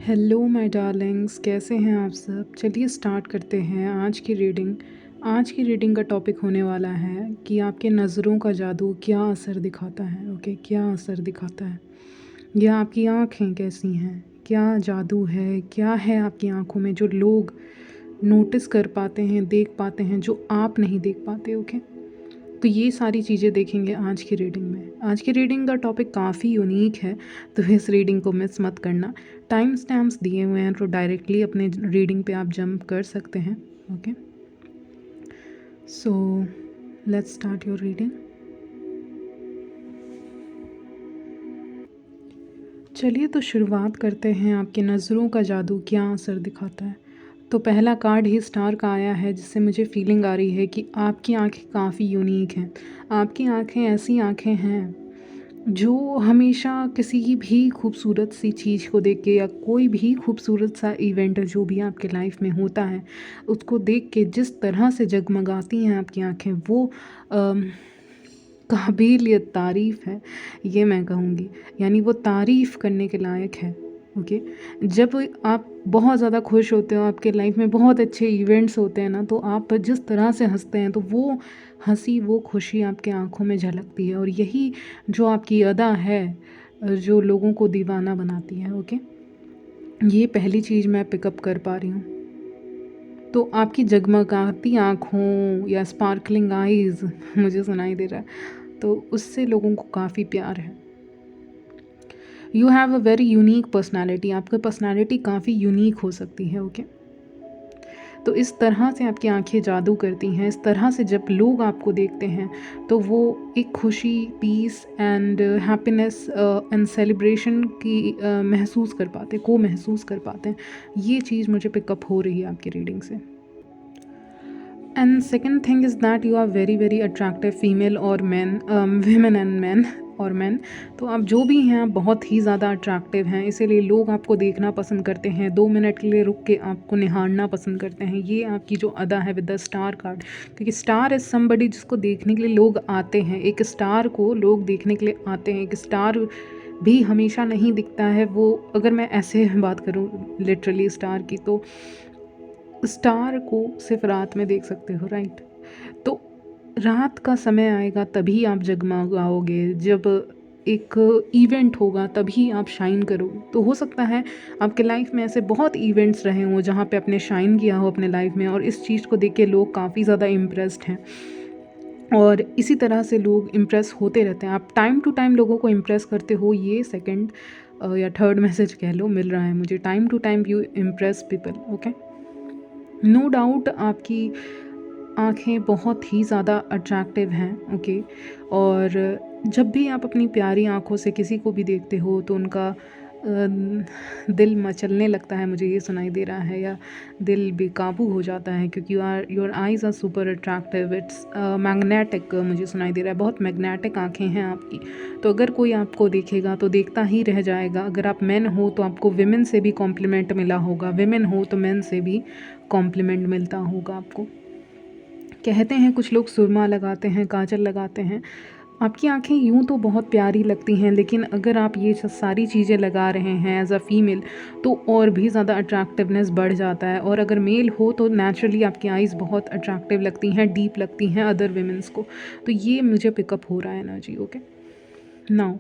Hello my Darling's, कैसे हैं आप सब। चलिए स्टार्ट करते हैं आज की रीडिंग। आज की रीडिंग का टॉपिक होने वाला है कि आपके नज़रों का जादू क्या असर दिखाता है। ओके, क्या असर दिखाता है, या आपकी आँखें कैसी हैं, क्या जादू है, क्या है आपकी आँखों में जो लोग नोटिस कर पाते हैं, देख पाते हैं, जो आप नहीं देख पाते। ओके, तो ये सारी चीज़ें देखेंगे आज की रीडिंग में। आज की रीडिंग का टॉपिक काफ़ी यूनिक है, तो इस रीडिंग को मिस मत करना। टाइम स्टैम्प्स दिए हुए हैं, तो डायरेक्टली अपने रीडिंग पे आप जंप कर सकते हैं। Okay, so let's start your reading. चलिए तो शुरुआत करते हैं, आपकी नज़रों का जादू क्या असर दिखाता है। तो पहला कार्ड ही स्टार का आया है, जिससे मुझे फीलिंग आ रही है कि आपकी आंखें काफ़ी यूनिक हैं। आपकी आंखें ऐसी आंखें हैं जो हमेशा किसी की भी खूबसूरत सी चीज़ को देख के, या कोई भी खूबसूरत सा इवेंट जो भी आपके लाइफ में होता है, उसको देख के जिस तरह से जगमगाती हैं आपकी आंखें, वो काबिलियत तारीफ़ है, ये मैं कहूँगी। यानी वो तारीफ़ करने के लायक है। ओके, जब आप बहुत ज़्यादा खुश होते हो, आपके लाइफ में बहुत अच्छे इवेंट्स होते हैं ना, तो आप जिस तरह से हंसते हैं, तो वो हंसी, वो खुशी आपके आंखों में झलकती है, और यही जो आपकी अदा है जो लोगों को दीवाना बनाती है। ओके, ये पहली चीज़ मैं पिकअप कर पा रही हूँ। तो आपकी जगमगाती आँखों या स्पार्कलिंग आईज़ मुझे सुनाई दे रहा है, तो उससे लोगों को काफ़ी प्यार है। You have a very unique personality, आपकी पर्सनैलिटी काफ़ी यूनिक हो सकती है। ओके, तो इस तरह से आपकी आंखें जादू करती हैं। इस तरह से जब लोग आपको देखते हैं, तो वो एक खुशी, peace and happiness and celebration की महसूस कर पाते, को महसूस कर पाते हैं। ये चीज़ मुझे पिकअप हो रही है आपकी रीडिंग से। And second thing is that you are very very attractive female और मैन, वीमेन एंड मैन और मैन। तो आप जो भी हैं, आप बहुत ही ज़्यादा अट्रैक्टिव हैं, इसीलिए लोग आपको देखना पसंद करते हैं, 2 मिनट के लिए रुक के आपको निहारना पसंद करते हैं। ये आपकी जो अदा है विद द स्टार कार्ड, क्योंकि स्टार इज़ समबडी जिसको देखने के लिए लोग आते हैं। एक स्टार को लोग देखने के लिए आते हैं। एक स्टार भी हमेशा नहीं दिखता है। वो, अगर मैं ऐसे बात करूँ लिटरली स्टार की, तो स्टार को सिर्फ रात में देख सकते हो, राइट। तो रात का समय आएगा तभी आप जगमगाओगे, जब एक इवेंट होगा तभी आप शाइन करोगे। तो हो सकता है आपके लाइफ में ऐसे बहुत इवेंट्स रहे हों जहाँ पे आपने शाइन किया हो अपने लाइफ में, और इस चीज़ को देख के लोग काफ़ी ज़्यादा इम्प्रेस्ड हैं, और इसी तरह से लोग इम्प्रेस होते रहते हैं। आप टाइम टू टाइम लोगों को इम्प्रेस करते हो। ये सेकंड या थर्ड मैसेज कह लो मिल रहा है मुझे। Time to time you impress people. Okay, no doubt आपकी आँखें बहुत ही ज़्यादा अट्रैक्टिव हैं। ओके, और जब भी आप अपनी प्यारी आँखों से किसी को भी देखते हो, तो उनका दिल मचलने लगता है, मुझे ये सुनाई दे रहा है, या दिल बेकाबू हो जाता है, क्योंकि your eyes are super attractive. It's magnetic, मुझे सुनाई दे रहा है, बहुत मैग्नेटिक आँखें हैं आपकी। तो अगर कोई आपको देखेगा तो देखता ही रह जाएगा। अगर आप मेन हो तो आपको विमेन से भी कॉम्प्लीमेंट मिला होगा, विमेन हो तो मेन से भी कॉम्प्लीमेंट मिलता होगा आपको। कहते हैं कुछ लोग सुरमा लगाते हैं, काजल लगाते हैं। आपकी आँखें यूँ तो बहुत प्यारी लगती हैं, लेकिन अगर आप ये सारी चीज़ें लगा रहे हैं एज़ अ फ़ीमेल, तो और भी ज़्यादा अट्रैक्टिवनेस बढ़ जाता है। और अगर मेल हो तो नेचुरली आपकी आइज़ बहुत अट्रैक्टिव लगती हैं, डीप लगती हैं अदर विमेंस को। तो ये मुझे पिकअप हो रहा है एनर्जी। ओके, नाउ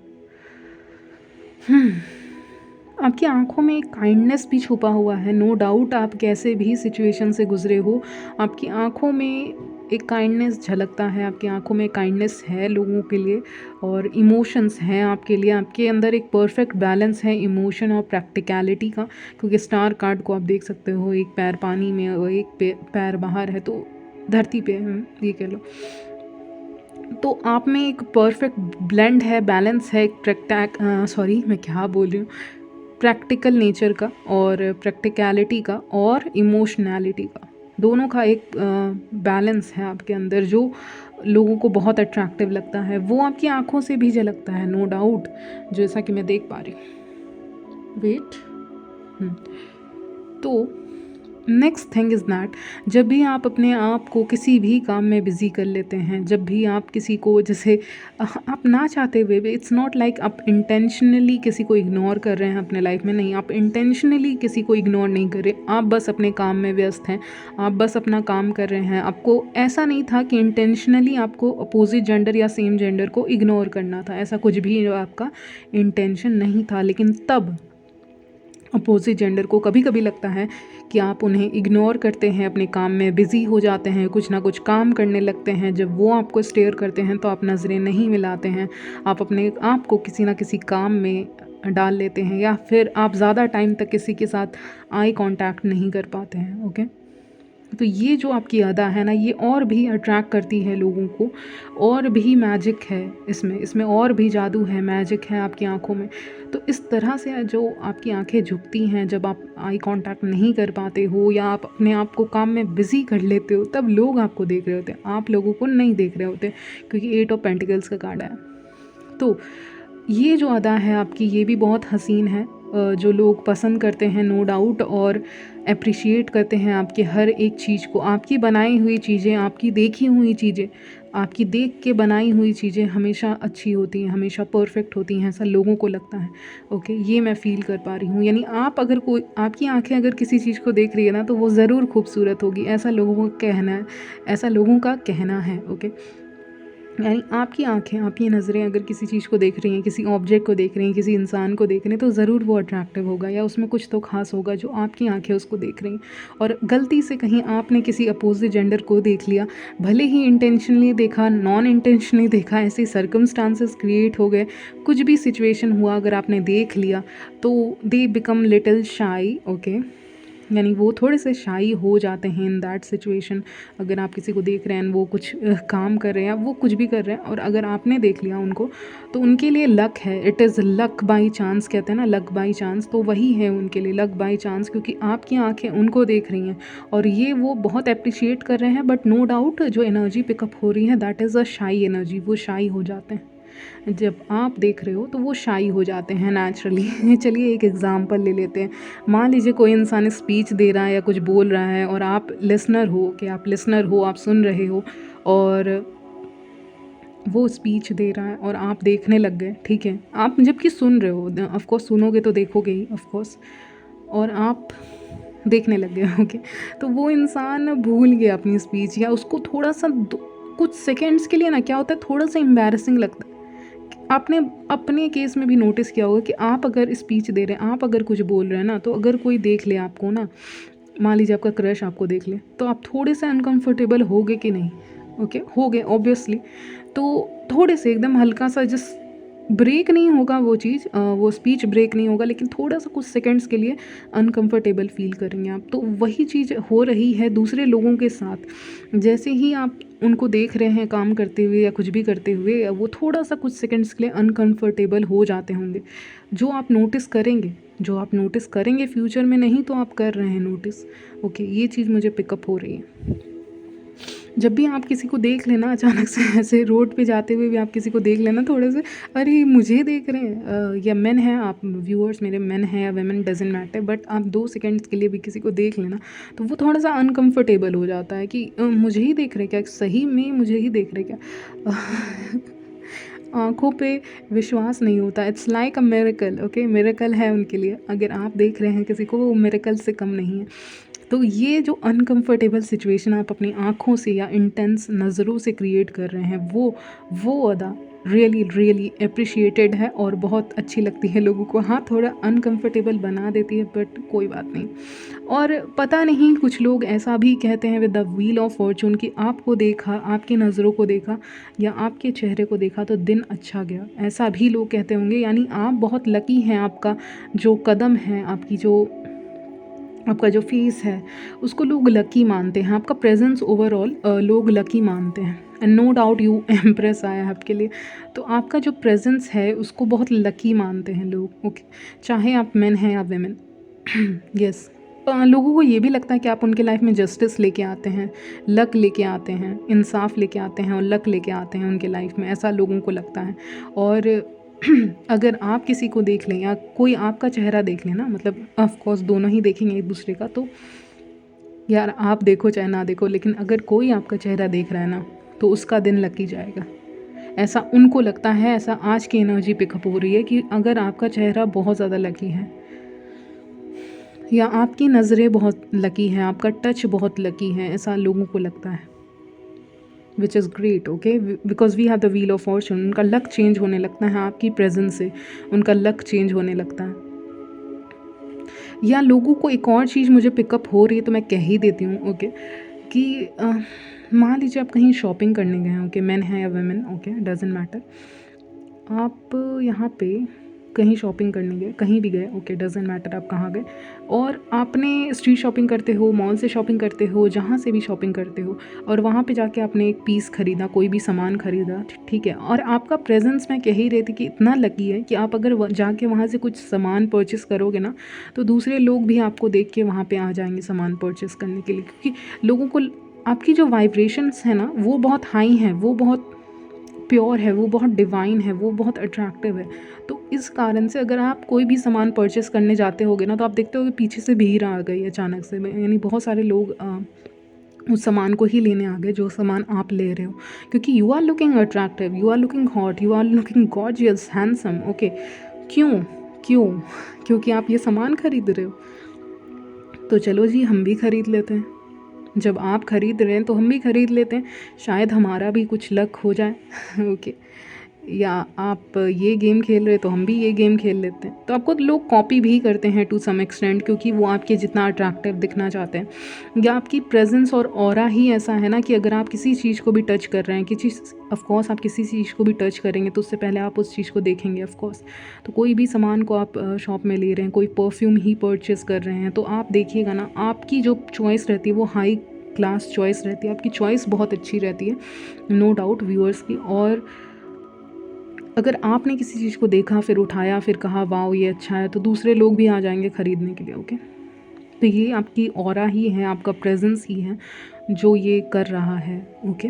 आपकी आँखों में एक काइंडनेस भी छुपा हुआ है। नो डाउट आप कैसे भी सिचुएशन से गुज़रे हो, आपकी आँखों में एक काइंडनेस झलकता है। आपकी आँखों में काइंडनेस है लोगों के लिए, और इमोशंस हैं आपके लिए। आपके अंदर एक परफेक्ट बैलेंस है इमोशन और प्रैक्टिकलिटी का, क्योंकि स्टार कार्ड को आप देख सकते हो, एक पैर पानी में और एक पैर बाहर है, तो धरती पे ये कह लो। तो आप में एक परफेक्ट ब्लेंड है, बैलेंस है, एक सॉरी मैं क्या बोल रही हूँ, प्रैक्टिकल नेचर का और प्रैक्टिकलिटी का और इमोशनैलिटी का, दोनों का एक बैलेंस है आपके अंदर, जो लोगों को बहुत अट्रैक्टिव लगता है। वो आपकी आंखों से भी झलकता है, नो डाउट, जैसा कि मैं देख पा रही हूँ। वेट, तो नेक्स्ट थिंग इज़ दैट जब भी आप अपने आप को किसी भी काम में बिज़ी कर लेते हैं, जब भी आप किसी को जैसे आप ना चाहते हुए भी, इट्स नॉट लाइक आप इंटेंशनली किसी को इग्नोर कर रहे हैं अपने लाइफ में, नहीं, आप इंटेंशनली किसी को इग्नोर नहीं कर रहे, आप बस अपने काम में व्यस्त हैं, आप बस अपना काम कर रहे हैं। आपको ऐसा नहीं था कि इंटेंशनली आपको अपोजिट जेंडर या सेम जेंडर को इग्नोर करना था, ऐसा कुछ भी आपका इंटेंशन नहीं था। लेकिन तब अपोजिट जेंडर को कभी कभी लगता है कि आप उन्हें इग्नोर करते हैं, अपने काम में बिज़ी हो जाते हैं, कुछ ना कुछ काम करने लगते हैं। जब वो आपको स्टेयर करते हैं तो आप नज़रें नहीं मिलाते हैं, आप अपने आप को किसी ना किसी काम में डाल लेते हैं, या फिर आप ज़्यादा टाइम तक किसी के साथ आई कांटेक्ट नहीं कर पाते हैं। ओके, तो ये जो आपकी अदा है ना, ये और भी अट्रैक्ट करती है लोगों को, और भी मैजिक है इसमें और भी जादू है, मैजिक है आपकी आँखों में। तो इस तरह से जो आपकी आँखें झुकती हैं जब आप आई कांटेक्ट नहीं कर पाते हो, या आप अपने आप को काम में बिज़ी कर लेते हो, तब लोग आपको देख रहे होते हैं, आप लोगों को नहीं देख रहे होते, क्योंकि 8 ऑफ पेंटिकल्स का कार्ड है। तो ये जो अदा है आपकी, ये भी बहुत हसीन है। जो लोग पसंद करते हैं नो डाउट, और अप्रिशिएट करते हैं आपके हर एक चीज़ को, आपकी बनाई हुई चीज़ें, आपकी देखी हुई चीज़ें, आपकी देख के बनाई हुई चीज़ें हमेशा अच्छी होती हैं, हमेशा परफेक्ट होती हैं, ऐसा लोगों को लगता है। ओके, ये मैं फ़ील कर पा रही हूँ। यानी आप अगर कोई, आपकी आंखें अगर किसी चीज़ को देख रही है ना, तो वो ज़रूर खूबसूरत होगी, ऐसा लोगों का कहना है, ऐसा लोगों का कहना है। ओके, यानी आपकी आँखें, आपकी नज़रें अगर किसी चीज़ को देख रही हैं, किसी ऑब्जेक्ट को देख रही हैं, किसी इंसान को देख रही हैं, तो ज़रूर वो अट्रैक्टिव होगा, या उसमें कुछ तो ख़ास होगा जो आपकी आँखें उसको देख रही हैं। और गलती से कहीं आपने किसी अपोजिट जेंडर को देख लिया, भले ही इंटेंशनली देखा, नॉन इंटेंशनली देखा, ऐसे सर्कमस्टांसेस क्रिएट हो गए, कुछ भी सिचुएशन हुआ, अगर आपने देख लिया, तो दे बिकम लिटिल शाई। ओके, यानी वो थोड़े से शाई हो जाते हैं इन दैट सिचुएशन। अगर आप किसी को देख रहे हैं, वो कुछ काम कर रहे हैं, वो कुछ भी कर रहे हैं, और अगर आपने देख लिया उनको, तो उनके लिए लक है, it is luck by chance, कहते हैं ना, लक बाई चांस, तो वही है उनके लिए लक बाई चांस, क्योंकि आपकी आंखें उनको देख रही हैं, और ये वो बहुत अप्रिशिएट कर रहे हैं। बट नो डाउट जो एनर्जी पिकअप हो रही है, दैट इज़ अ शाई एनर्जी, वो शाई हो जाते हैं जब आप देख रहे हो, तो वो शाई हो जाते हैं नेचुरली। चलिए एक एग्ज़ाम्पल ले लेते हैं। मान लीजिए कोई इंसान स्पीच दे रहा है या कुछ बोल रहा है, और आप लिसनर हो, आप सुन रहे हो, और वो स्पीच दे रहा है और आप देखने लग गए, ठीक है, आप जबकि सुन रहे हो, ऑफ कोर्स सुनोगे तो देखोगे ही, ऑफ कोर्स, और आप देखने लग गए। ओके, तो वो इंसान भूल गया अपनी स्पीच, या उसको थोड़ा सा कुछ सेकेंड्स के लिए ना, क्या होता है, थोड़ा सा एम्बैरेसिंग लगता है। आपने अपने केस में भी नोटिस किया होगा कि आप अगर स्पीच दे रहे हैं, आप अगर कुछ बोल रहे हैं ना, तो अगर कोई देख ले आपको ना, मान लीजिए आपका क्रश आपको देख ले, तो आप थोड़े से अनकंफर्टेबल होगे कि नहीं? ओके, होगे ऑब्वियसली। तो थोड़े से एकदम हल्का सा, जिस ब्रेक नहीं होगा वो चीज़, वो स्पीच ब्रेक नहीं होगा, लेकिन थोड़ा सा कुछ सेकंड्स के लिए अनकंफर्टेबल फील करेंगे आप। तो वही चीज़ हो रही है दूसरे लोगों के साथ। जैसे ही आप उनको देख रहे हैं काम करते हुए या कुछ भी करते हुए, वो थोड़ा सा कुछ सेकंड्स के लिए अनकंफर्टेबल हो जाते होंगे, जो आप नोटिस करेंगे, फ्यूचर में, नहीं तो आप कर रहे हैं नोटिस। ओके, ये चीज़ मुझे पिकअप हो रही है। जब भी आप किसी को देख लेना अचानक से, ऐसे रोड पे जाते हुए भी आप किसी को देख लेना थोड़े से, अरे मुझे देख रहे हैं, या मेन हैं आप व्यूअर्स मेरे, मेन हैं या वेमेन डजेंट मैटर, बट आप 2 सेकंड्स के लिए भी किसी को देख लेना, तो वो थोड़ा सा अनकंफर्टेबल हो जाता है कि मुझे ही देख रहे क्या, सही में मुझे ही देख रहे क्या। आँखों पे विश्वास नहीं होता। It's like a miracle. Okay, miracle है उनके लिए, अगर आप देख रहे हैं किसी को, वो मिरेकल से कम नहीं है। तो ये जो अनकंफर्टेबल सिचुएशन आप अपनी आँखों से या इंटेंस नज़रों से क्रिएट कर रहे हैं, वो अदा रियली रियली अप्रिशिएटेड है, और बहुत अच्छी लगती है लोगों को। हाँ, थोड़ा अनकंफर्टेबल बना देती है, बट कोई बात नहीं। और पता नहीं, कुछ लोग ऐसा भी कहते हैं with the wheel of Fortune, कि आपको देखा, आपकी नज़रों को देखा, या आपके चेहरे को देखा तो दिन अच्छा गया, ऐसा भी लोग कहते होंगे। यानी आप बहुत लकी हैं, आपका जो कदम है, आपका जो फेस है, उसको लोग लकी मानते हैं, आपका प्रेजेंस ओवरऑल लोग लकी मानते हैं। And no doubt you impress आया है आपके लिए, तो आपका जो प्रेजेंस है उसको बहुत लकी मानते हैं लोग। ओके, चाहे आप मेन हैं या वेमेन। यस, लोगों को ये भी लगता है कि आप उनके लाइफ में जस्टिस लेके आते हैं, लक लेके आते हैं, इंसाफ लेके आते हैं, और लक लेके आते हैं उनके लाइफ में, ऐसा लोगों को लगता है। और अगर आप किसी को देख लें, या कोई आपका चेहरा देख लें ना, मतलब ऑफ कोर्स दोनों ही देखेंगे एक दूसरे का, तो यार आप देखो चाहे ना देखो, लेकिन अगर कोई आपका चेहरा देख रहा है ना, तो उसका दिन लकी जाएगा। ऐसा उनको लगता है, ऐसा आज की एनर्जी पिकअप हो रही है कि अगर आपका चेहरा बहुत ज़्यादा लकी है, या आपकी नज़रें बहुत लकी हैं, आपका टच बहुत लकी है, ऐसा लोगों को लगता है। Which is great, okay, because we have the wheel of fortune. उनका लक चेंज होने लगता है आपकी प्रेजेंस से, उनका लक चेंज होने लगता है। या लोगों को एक और चीज़ मुझे पिकअप हो रही है, तो मैं कह ही देती हूँ, ओके, कि मान लीजिए आप कहीं शॉपिंग करने गए हैं, ओके, मेन है या वेमेन, ओके, डजेंट मैटर। आप यहाँ पे कहीं शॉपिंग करने गए, कहीं भी गए, ओके, डजेंट मैटर आप कहाँ गए, और आपने स्ट्रीट शॉपिंग करते हो, मॉल से शॉपिंग करते हो, जहाँ से भी शॉपिंग करते हो, और वहाँ पे जाके आपने एक पीस ख़रीदा, कोई भी सामान ख़रीदा, ठीक है, और आपका प्रेजेंस, मैं कह ही रही थी कि इतना लकी है कि आप अगर जाके वहाँ से कुछ सामान परचेस करोगे ना, तो दूसरे लोग भी आपको देख के वहाँ पर आ जाएंगे सामान परचेस करने के लिए, क्योंकि लोगों को आपकी जो वाइब्रेशंस है ना, वो बहुत हाई हैं, वो बहुत प्योर है, वो बहुत डिवाइन है, वो बहुत अट्रैक्टिव है। तो इस कारण से अगर आप कोई भी सामान परचेस करने जाते होगे ना, तो आप देखते होगे पीछे से भीड़ आ गई अचानक से, यानी बहुत सारे लोग उस सामान को ही लेने आ गए जो सामान आप ले रहे हो, क्योंकि you are looking attractive, you are looking hot, you are looking gorgeous, handsome, okay. क्यों? क्यों? क्योंकि आप ये सामान खरीद रहे हो। तो चलो जी, हम भी खरीद लेते हैं। जब आप खरीद रहे हैं तो हम भी खरीद लेते हैं, शायद हमारा भी कुछ लक हो जाए। ओके। या आप ये गेम खेल रहे तो हम भी ये गेम खेल लेते हैं। तो आपको लोग कॉपी भी करते हैं टू सम एक्सटेंट, क्योंकि वो आपके जितना अट्रैक्टिव दिखना चाहते हैं, या आपकी प्रेजेंस और ऑरा ही ऐसा है ना कि अगर आप किसी चीज़ को भी टच कर रहे हैं, किसी ऑफकोर्स आप किसी चीज़ को भी टच करेंगे तो उससे पहले आप उस चीज़ को देखेंगे ऑफकोर्स। तो कोई भी सामान को आप शॉप में ले रहे हैं, कोई परफ्यूम ही परचेस कर रहे हैं, तो आप देखिएगा ना, आपकी जो चॉइस रहती है वो हाई क्लास चॉइस रहती है, आपकी चॉइस बहुत अच्छी रहती है, नो डाउट व्यूअर्स की। और अगर आपने किसी चीज़ को देखा, फिर उठाया, फिर कहा वाओ ये अच्छा है, तो दूसरे लोग भी आ जाएंगे ख़रीदने के लिए, ओके। तो ये आपकी ऑरा ही है, आपका प्रेजेंस ही है जो ये कर रहा है, ओके।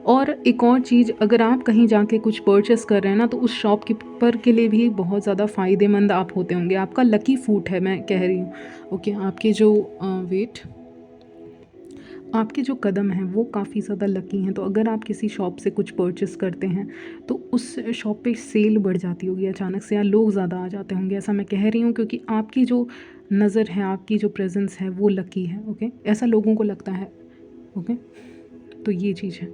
और एक और चीज़, अगर आप कहीं जाके कुछ परचेस कर रहे हैं ना, तो उस शॉपकीपर के लिए भी बहुत ज़्यादा फ़ायदेमंद आप होते होंगे, आपका लकी फूट है, मैं कह रही हूँ, ओके। आपके जो वेट, आपके जो कदम हैं वो काफ़ी ज़्यादा लकी हैं। तो अगर आप किसी शॉप से कुछ परचेस करते हैं, तो उस शॉप पे सेल बढ़ जाती होगी अचानक से, या लोग ज़्यादा आ जाते होंगे, ऐसा मैं कह रही हूँ, क्योंकि आपकी जो नज़र है, आपकी जो प्रेजेंस है वो लकी है, ओके, ऐसा लोगों को लगता है, ओके। तो ये चीज़ है।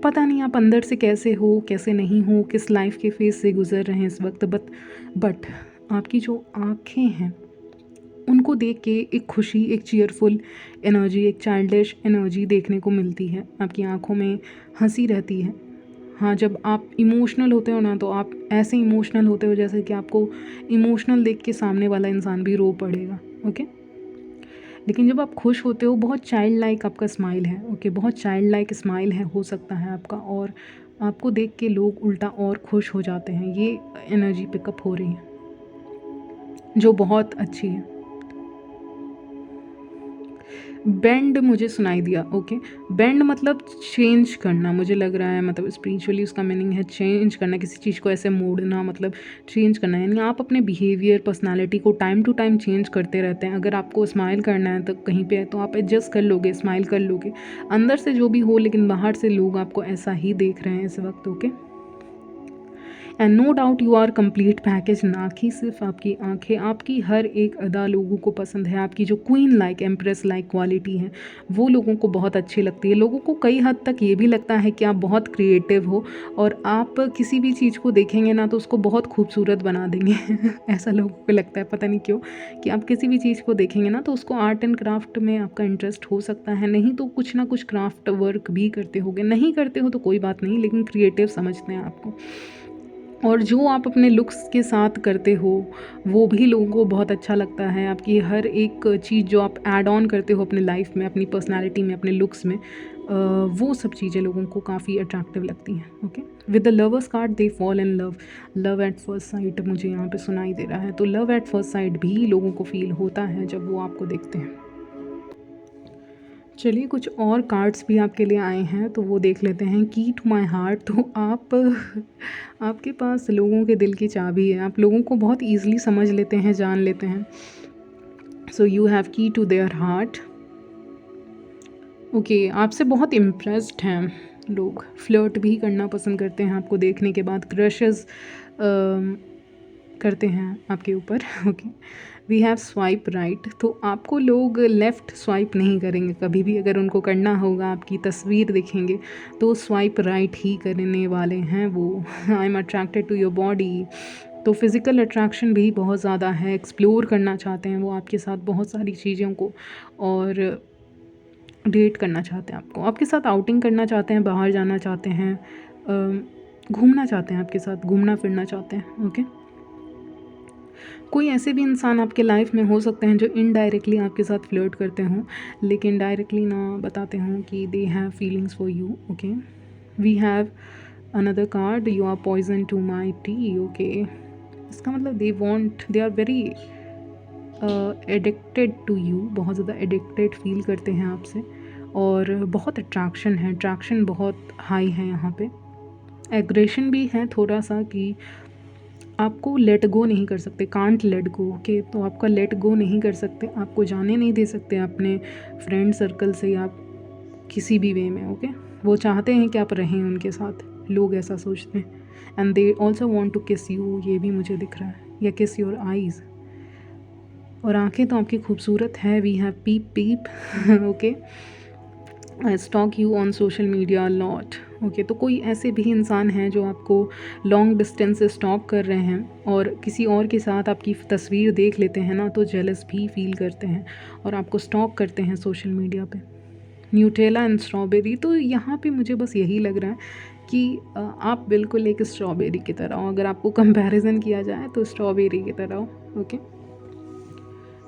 पता नहीं आप अंदर से कैसे हो, कैसे नहीं हो, किस लाइफ के फेज़ से गुज़र रहे हैं इस वक्त, बट आपकी जो आँखें हैं उनको देख के एक खुशी, एक चीयरफुल एनर्जी, एक चाइल्डिश एनर्जी देखने को मिलती है, आपकी आँखों में हंसी रहती है। हाँ, जब आप इमोशनल होते हो ना, तो आप ऐसे इमोशनल होते हो जैसे कि आपको इमोशनल देख के सामने वाला इंसान भी रो पड़ेगा, ओके। लेकिन जब आप खुश होते हो, बहुत चाइल्ड लाइक आपका स्माइल है, ओके, बहुत चाइल्ड लाइक स्माइल है, हो सकता है आपका, और आपको देख के लोग उल्टा और खुश हो जाते हैं। ये एनर्जी पिकअप हो रही है जो बहुत अच्छी है। बेंड मुझे सुनाई दिया, ओके। बेंड मतलब चेंज करना, मुझे लग रहा है, मतलब स्पिरिचुअली उसका मीनिंग है चेंज करना, किसी चीज़ को ऐसे मोड़ना, मतलब चेंज करना, यानी आप अपने बिहेवियर, पर्सनालिटी को टाइम टू टाइम चेंज करते रहते हैं। अगर आपको स्माइल करना है तो कहीं पे तो आप एडजस्ट कर लोगे, स्माइल कर लोगे, अंदर से जो भी हो, लेकिन बाहर से लोग आपको ऐसा ही देख रहे हैं इस वक्त, okay. And no doubt you are complete package, ना कि सिर्फ आपकी आंखें, आपकी हर एक अदा लोगों को पसंद है, आपकी जो queen like, empress like quality है वो लोगों को बहुत अच्छी लगती है। लोगों को कई हद तक ये भी लगता है कि आप बहुत क्रिएटिव हो, और आप किसी भी चीज़ को देखेंगे ना तो उसको बहुत खूबसूरत बना देंगे। ऐसा लोगों को लगता है, पता नहीं क्यों, कि आप किसी भी चीज़ को देखेंगे ना तो उसको आर्ट एंड क्राफ्ट में आपका इंटरेस्ट हो सकता है, नहीं तो कुछ ना कुछ क्राफ्ट वर्क भी करते होगे, नहीं करते हो तो कोई बात नहीं, लेकिन क्रिएटिव समझते हैं आपको। और जो आप अपने लुक्स के साथ करते हो वो भी लोगों को बहुत अच्छा लगता है, आपकी हर एक चीज़ जो आप ऐड ऑन करते हो अपने लाइफ में, अपनी पर्सनालिटी में, अपने लुक्स में, वो सब चीज़ें लोगों को काफ़ी अट्रैक्टिव लगती हैं, okay. With the lovers card they fall in love, love at first sight मुझे यहाँ पे सुनाई दे रहा है। तो लव एट फर्स्ट साइट भी लोगों को फील होता है जब वो आपको देखते हैं। चलिए, कुछ और कार्ड्स भी आपके लिए आए हैं तो वो देख लेते हैं। की टू माई हार्ट, तो आप आपके पास लोगों के दिल की चाबी है, आप लोगों को बहुत ईज़िली समझ लेते हैं, जान लेते हैं। सो यू हैव की टू देयर हार्ट। ओके, आपसे बहुत इम्प्रेस्ड हैं लोग, फ्लर्ट भी करना पसंद करते हैं आपको देखने के बाद, क्रशेस करते हैं आपके ऊपर। Okay, we have swipe right, तो आपको लोग लेफ़्ट स्वाइप नहीं करेंगे कभी भी। अगर उनको करना होगा, आपकी तस्वीर देखेंगे तो स्वाइप राइट ही करने वाले हैं वो। I am attracted to your body, तो फिज़िकल अट्रैक्शन भी बहुत ज़्यादा है, एक्सप्लोर करना चाहते हैं वो आपके साथ बहुत सारी चीज़ों को, और डेट करना चाहते हैं आपको, आपके साथ आउटिंग करना चाहते हैं, बाहर जाना चाहते हैं, घूमना चाहते हैं आपके साथ, घूमना फिरना चाहते हैं। ओके, कोई ऐसे भी इंसान आपके लाइफ में हो सकते हैं जो इनडायरेक्टली आपके साथ फ्लर्ट करते हों, लेकिन डायरेक्टली ना बताते हों कि they have feelings for you. Okay, we have another card, you are poison to my tea. Okay, इसका मतलब they are very addicted to you, बहुत ज़्यादा एडिक्टेड फील करते हैं आपसे, और बहुत अट्रैक्शन है, अट्रैक्शन बहुत हाई है यहाँ पे। एग्रेशन भी है थोड़ा सा कि आपको लेट गो नहीं कर सकते, कांट लेट गो। ओके, तो आपका लेट गो नहीं कर सकते, आपको जाने नहीं दे सकते अपने फ्रेंड सर्कल से या किसी भी वे में। ओके, वो चाहते हैं कि आप रहें उनके साथ, लोग ऐसा सोचते हैं। And they also want to kiss you, ये भी मुझे दिख रहा है, या किस योर आईज़, और आंखें तो आपकी खूबसूरत है। We have peep peep. Okay, I stalk you on social media lot. Okay, तो कोई ऐसे भी इंसान हैं जो आपको लॉन्ग डिस्टेंस से स्टॉक कर रहे हैं, और किसी और के साथ आपकी तस्वीर देख लेते हैं ना, तो जेलस भी फील करते हैं और आपको स्टॉक करते हैं सोशल मीडिया पे। न्यूटेला एंड स्ट्रॉबेरी, तो यहाँ पे मुझे बस यही लग रहा है कि आप बिल्कुल एक स्ट्रॉबेरी की तरह हो, अगर आपको कंपैरिजन किया जाए तो स्ट्रॉबेरी की तरह हो। Okay,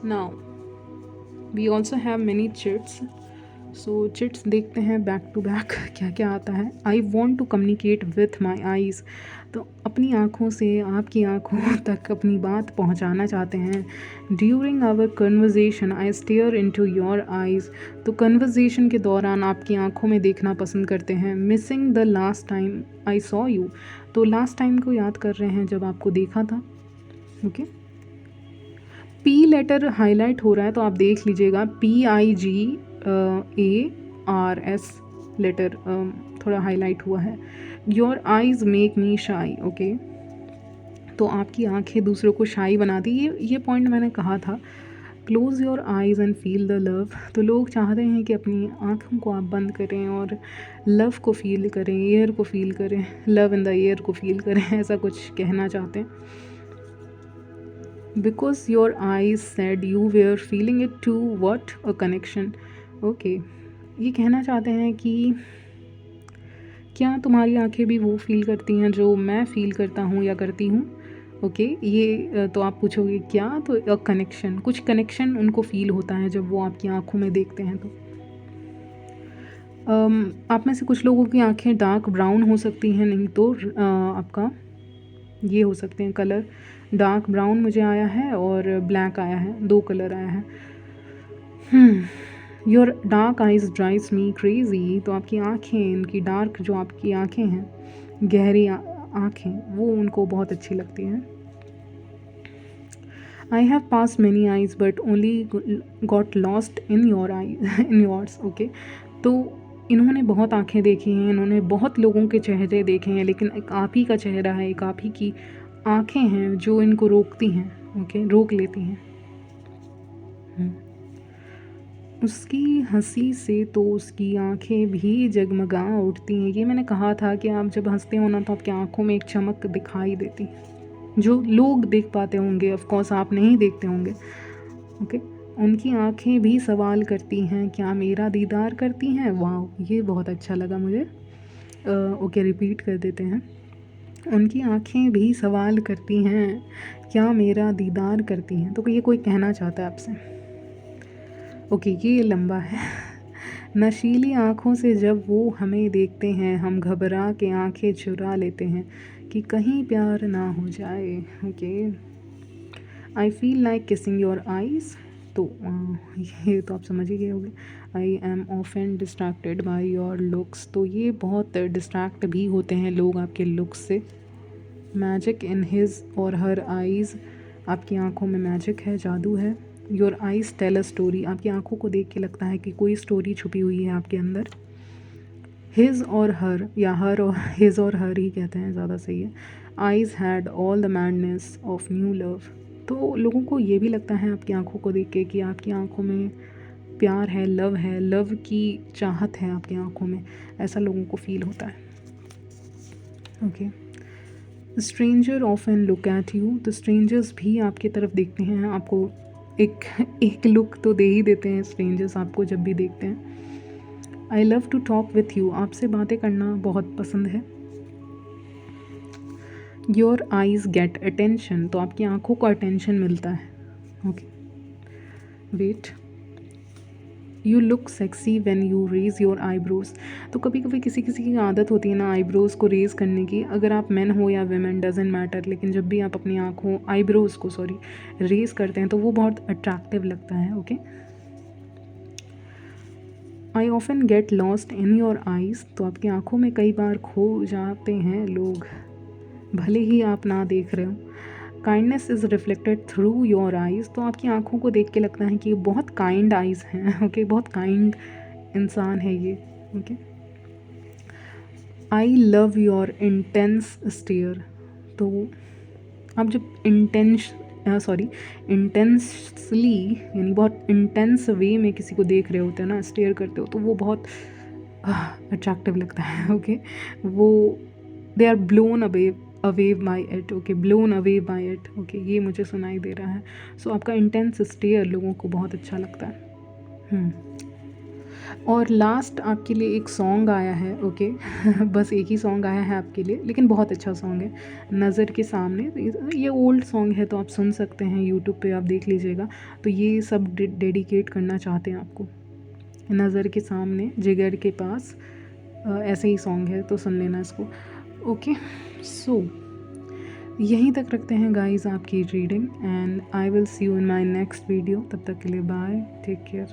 now we also have many chits. So chits देखते हैं बैक टू बैक क्या क्या आता है। I want to communicate with my eyes, तो अपनी आँखों से आपकी आँखों तक अपनी बात पहुँचाना चाहते हैं। During our conversation I stare into your eyes, तो कन्वर्जेशन के दौरान आपकी आँखों में देखना पसंद करते हैं। Missing the last time I saw you, तो लास्ट टाइम को याद कर रहे हैं जब आपको देखा था। ओके, पी लेटर हाईलाइट हो रहा है तो आप देख लीजिएगा, PIGARS लेटर थोड़ा हाईलाइट हुआ है। योर आइज़ मेक मी शाई। ओके, तो आपकी आंखें दूसरों को शाई बनाती, ये पॉइंट मैंने कहा था। Close your eyes and feel the love, तो लोग चाहते हैं कि अपनी आँखों को आप बंद करें और लव को फील करें, एयर को फील करें, लव इन द एयर को फील करें, ऐसा कुछ कहना चाहते हैं। Because your eyes said you were feeling it too, what a connection। Okay, ये कहना चाहते हैं कि क्या तुम्हारी आंखें भी वो फील करती हैं जो मैं फील करता हूँ या करती हूँ। ओके, ये तो आप पूछोगे क्या, तो अ कनेक्शन, कुछ कनेक्शन उनको फील होता है जब वो आपकी आंखों में देखते हैं। तो आप में से कुछ लोगों की आंखें डार्क ब्राउन हो सकती हैं, नहीं तो आपका ये हो सकते हैं कलर। डार्क ब्राउन मुझे आया है और ब्लैक आया है, 2 कलर आया है। Your dark eyes drives me crazy, तो आपकी आँखें, इनकी डार्क जो आपकी आँखें हैं, गहरी आँखें, वो उनको बहुत अच्छी लगती हैं। I have pass many eyes but only got lost in your I in yours. Okay, तो इन्होंने बहुत आँखें देखी हैं, इन्होंने बहुत लोगों के चेहरे देखे हैं, लेकिन एक आप ही का चेहरा है, एक आप ही की आँखें हैं जो इनको रोकती हैं। ओके, रोक लेती हैं। उसकी हंसी से तो उसकी आंखें भी जगमगा उठती हैं। ये मैंने कहा था कि आप जब हंसते हो ना, तो आपकी आंखों में एक चमक दिखाई देती है, जो लोग देख पाते होंगे, ऑफ कोर्स आप नहीं देखते होंगे। ओके, उनकी आंखें भी सवाल करती हैं, क्या मेरा दीदार करती हैं। वाह, ये बहुत अच्छा लगा मुझे। ओके, रिपीट कर देते हैं। उनकी आंखें भी सवाल करती हैं, क्या मेरा दीदार करती हैं। तो ये कोई कहना चाहता है आपसे। ओके, ये लंबा है। नशीली आँखों से जब वो हमें देखते हैं, हम घबरा के आंखें चुरा लेते हैं कि कहीं प्यार ना हो जाए। Okay, I feel like kissing your eyes, तो ये तो आप समझ ही गए होंगे। I am often distracted by your looks, तो ये बहुत डिस्ट्रैक्ट भी होते हैं लोग आपके लुक्स से। मैजिक इन हिज और हर आइज़, आपकी आंखों में मैजिक है, जादू है। Your eyes tell a story, आपकी आंखों को देख के लगता है कि कोई स्टोरी छुपी हुई है आपके अंदर। हिज और हर, या हर और हिज और हर ही कहते हैं, ज़्यादा सही है। Eyes had all the madness of new love, तो लोगों को ये भी लगता है आपकी आंखों को देख के कि आपकी आंखों में प्यार है, लव की चाहत है आपकी आंखों में, ऐसा लोगों को फील होता है। Okay, stranger often look at you, तो स्ट्रेंजर्स भी आपकी तरफ देखते हैं, आपको एक एक लुक तो दे ही देते हैं स्ट्रेंजर्स आपको जब भी देखते हैं। I love to talk with you, आपसे बातें करना बहुत पसंद है। योर आइज़ गेट अटेंशन, तो आपकी आंखों को अटेंशन मिलता है। Okay, wait, you look sexy when you raise your eyebrows, तो कभी कभी किसी किसी की आदत होती है ना आईब्रोज़ को रेज़ करने की, अगर आप मैन हो या वेमेन डजेंट मैटर, लेकिन जब भी आप अपनी आँखों आईब्रोज़ को रेज़ करते हैं तो वो बहुत अट्रैक्टिव लगता है। Okay, I often get lost in your eyes, तो आपकी आँखों में कई बार खो जाते हैं लोग, भले ही आप ना देख रहे हो। Kindness is reflected through your eyes, तो आपकी आंखों को देख के लगता है कि बहुत काइंड आइज़ हैं। ओके, बहुत काइंड इंसान है ये। Okay, I love your intense stare, तो आप जब इंटेंसली यानी बहुत इंटेंस वे में किसी को देख रहे होते हैं ना, स्टेयर करते हो, तो वो बहुत अट्रैक्टिव लगता है। ओके, वो they are blown away by it. Okay, blown away by it. Okay, ये मुझे सुनाई दे रहा है। सो आपका इंटेंस स्टेयर लोगों को बहुत अच्छा लगता है। और लास्ट आपके लिए एक सॉन्ग आया है। ओके बस एक ही सॉन्ग आया है आपके लिए, लेकिन बहुत अच्छा सॉन्ग है, नज़र के सामने। ये ओल्ड सॉन्ग है तो आप सुन सकते हैं, यूट्यूब पे आप देख लीजिएगा। तो ये सब डेडिकेट करना चाहते हैं आपको। नज़र के सामने जिगर के पास, ऐसे ही सॉन्ग है, तो सुन लेना इसको। ओके, सो यहीं तक रखते हैं गाइस आपकी reading, and I will see you in my next video. तब तक के लिए बाय, टेक केयर।